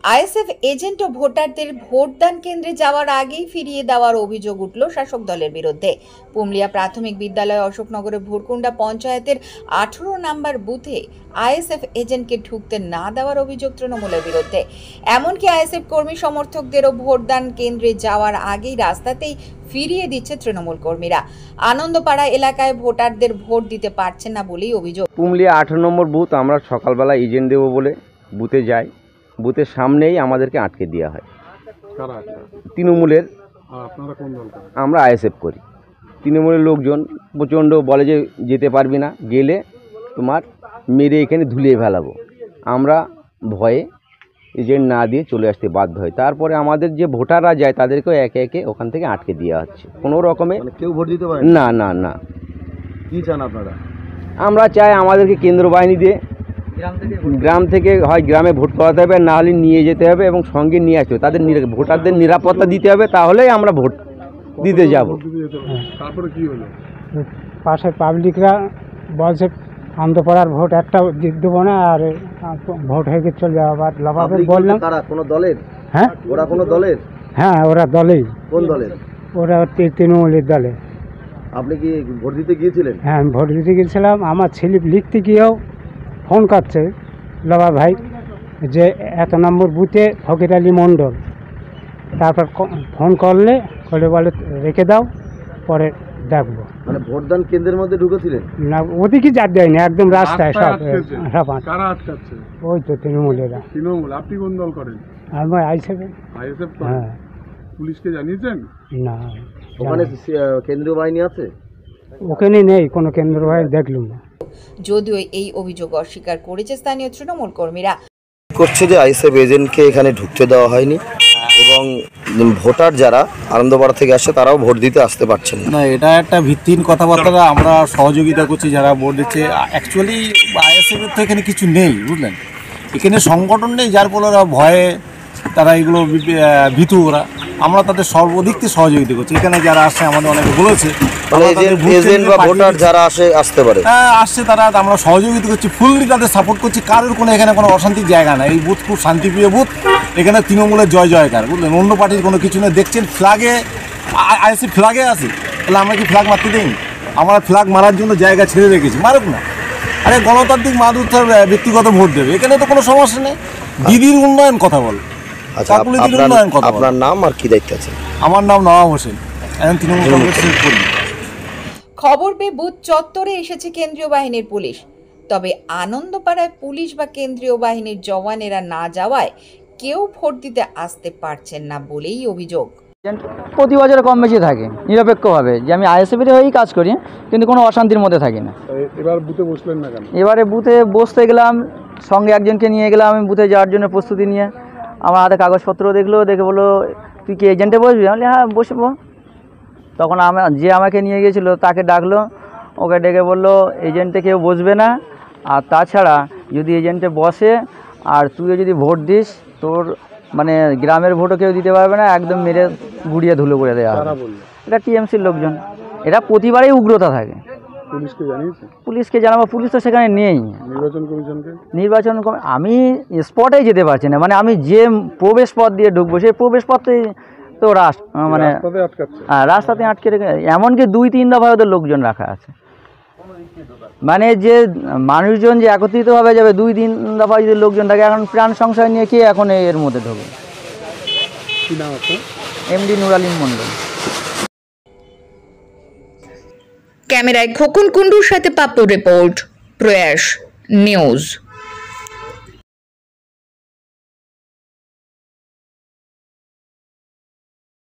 ISF agent ও ভোটারদের ভোটদান কেন্দ্রে যাওয়ার আগেই ফিরিয়ে দেওয়ার অভিযোগ উঠল শাসক দলের বিরুদ্ধে। পুমলিয়া প্রাথমিক বিদ্যালয় অশোকনগরের ভুরকুন্ডা পঞ্চায়েতের 18 নম্বর বুথে আইএসএফ এজেন্টকে ঢুকতে না দেওয়ার অভিযোগ তৃণমূলের বিরুদ্ধে। এমনকি আইএসএফ কর্মী সমর্থকদেরও ভোটদান কেন্দ্রে যাওয়ার আগেই রাস্তাতেই ফিরিয়ে দিচ্ছে তৃণমূল কর্মীরা। আনন্দপাড়া এলাকায় ভোটারদের ভোট দিতে পারছেন না বলেই অভিযোগ। পুমলিয়া 18 নম্বর বুথ, আমরা সকালবেলা এজেন্ট দেবো বলে বুথে যাই, বুথের সামনেই আমাদেরকে আটকে দেওয়া হয়। তৃণমূলের। আমরা আইএসএফ করি। তৃণমূলের লোকজন প্রচণ্ড বলে যে যেতে পারবি না, গেলে তোমার মেরে এখানে ধুলিয়ে ফেলাবো। আমরা ভয়ে এজেন্ট না দিয়ে চলে আসতে বাধ্য হয়। তারপরে আমাদের যে ভোটাররা যায় তাদেরকেও একে একে ওখান থেকে আটকে দেওয়া হচ্ছে। কোনো রকমে কেউ ভোট দিতে পারে না। না না কি চান আপনারা? আমরা চাই আমাদেরকে কেন্দ্র বাহিনী দিয়ে গ্রাম থেকে হয় গ্রামে ভোট করাতে হবে, না হলে নিয়ে যেতে হবে এবং সঙ্গে নিয়ে আসতে হবে। তাদের ভোটারদের নিরাপত্তা দিতে হবে, তাহলেই আমরা ভোট দিতে যাব। তারপরে কি হলো? পাশের পাবলিকরা বলছে আনন্দপাড়ার ভোট একটা দেবো না, আর ভোট হয়ে গিয়ে চলে যাবো। আবার লাভাবে বললাম তারা কোনো দলের? হ্যাঁ, ওরা কোনো দলের? হ্যাঁ, ওরা দলেই। কোন দলের? ওরা তৃণমূলের দলে। আপনি কি ভোট দিতে গিয়েছিলেন? হ্যাঁ, আমি ভোট দিতে গিয়েছিলাম। আমার স্লিপ লিখতে গিয়েও ফোন করছে লাভা ভাই যে 1 নম্বর বুথে ফকির আলী মণ্ডল। তারপর ফোন করলে বলে রেখে দাও, পরে দেখবো। মানে ভোটদান কেন্দ্রের মধ্যে ঢুকেছিলেন না, ওদিকে যা দেয়নি, একদম রাস্তায় সব। কারা আটকাচ্ছে? ওই তো তৃণমূলেরা। তৃণমূল। আপনি কোন দল করেন? আমি আইএসএফ। হ্যাঁ। পুলিশকে জানিয়েছেন? না। ওখানে কেন্দ্রীয় বাহিনী আছে? ওখানে নেই কোনো কেন্দ্র বাহিনী, দেখলুম না। যদিও এই অভিযোগ অস্বীকার করেছে স্থানীয় তৃণমূল কর্মীরা। করছে যে আইএসএফ এজেন্টকে এখানে ঢুকতে দেওয়া হয়নি এবং ভোটার যারা আনন্দপাড়া থেকে আসে তারাও ভোট দিতে আসতে পারছেন না। এটা একটা ভিত্তিহীন কথাবার্তা। আমরা সহযোগিতা করছি যারা ভোট দিচ্ছে। অ্যাকচুয়ালি আইএসএফের তো এখানে কিছু নেই, বুঝলেন। এখানে সংগঠন নেই, যার ফলে ওরা ভয়ে তারা এগুলো ভীতু। ওরা আমরা তাদের সর্বাধিক সহযোগিতা করছি। এখানে যারা আসছে আমাদের অনেকে বলেছে যারা আসতে পারে, হ্যাঁ আসছে তারা, আমরা সহযোগিতা করছি, ফুললি তাদের সাপোর্ট করছি। কারোর কোনো এখানে কোনো অশান্তির জায়গা না। এই বুথ খুব শান্তিপ্রিয় বুথ। এখানে তৃণমূলের জয় জয়কার, বুঝলেন। অন্য পার্টির কোনো কিছু নেই। দেখছেন ফ্ল্যাগে আইএসএফ ফ্ল্যাগে আছে, তাহলে আমরা কি ফ্ল্যাগ মারতে দিই? আমরা ফ্ল্যাগ মারার জন্য জায়গা ছেড়ে রেখেছি, মারুক না। আরে গণতান্ত্রিক মানুষ তার ব্যক্তিগত ভোট দেবে, এখানে তো কোনো সমস্যা নেই। দিদির উন্নয়ন কথা বল। আপনার নাম আর কি দায়িত্ব আছে? আমার নাম নওয়াব হোসেন, তৃণমূল কংগ্রেসের কর্মী। খবর পেয়ে বুথ চত্বরে এসেছে কেন্দ্রীয় বাহিনীর পুলিশ। তবে আনন্দপাড়ায় পুলিশ বা কেন্দ্রীয় বাহিনীর জওয়ানেরা না যাওয়ায় কেউ ভোট দিতে আসতে পারছেন না বলেই অভিযোগ। প্রতি বছর কম বেশি থাকে নিরপেক্ষভাবে, যে আমি আইএসএফের হয়েই কাজ করি, কিন্তু কোনো অশান্তির মধ্যে থাকি না। এবার বুথে বসলেন না কেন? এবারে বুথে বসতে গেলাম, সঙ্গে একজনকে নিয়ে গেলাম আমি বুথে যাওয়ার জন্য প্রস্তুতি নিয়ে। আমার হাতে কাগজপত্র দেখলো, দেখে বললো তুই কি এজেন্টে বসবি? আমি বলি হ্যাঁ বসবো। তখন যে আমাকে নিয়ে গিয়েছিলো তাকে ডাকলো, ওকে ডেকে বললো এজেন্টে কেউ বসবে না, আর তাছাড়া যদি এজেন্টে বসে আর তুইও যদি ভোট দিস, তোর মানে গ্রামের ভোটও কেউ দিতে পারবে না, একদম মেরে গুড়িয়ে ধুলো করে দেওয়া হবে। এটা টিএমসির লোকজন, এটা প্রতিবারেই উগ্রতা থাকে। পুলিশকে জানাবো, পুলিশ তো সেখানে নেই। নির্বাচন আমি স্পটেই যেতে পারছি না, মানে আমি যে প্রবেশ পথ দিয়ে ঢুকবো সেই প্রবেশ পথেই তো মানে রাস্তাতে আটকে রেখে, এমনকি 2-3 দফায় ওদের লোকজন রাখা আছে। মানে যে মানুষজন যে একত্রিতভাবে যাবে, 2-3 দফায় যদি লোকজন থাকে, এখন প্রাণ সংশয় নিয়ে কে এখন এর মধ্যে ঢোকে? এমডি নুরালিন মণ্ডল। ক্যামেরায় খোকন কুন্ডুর সাথে পাপ্পু রিপোর্ট, প্রয়াস নিউজ।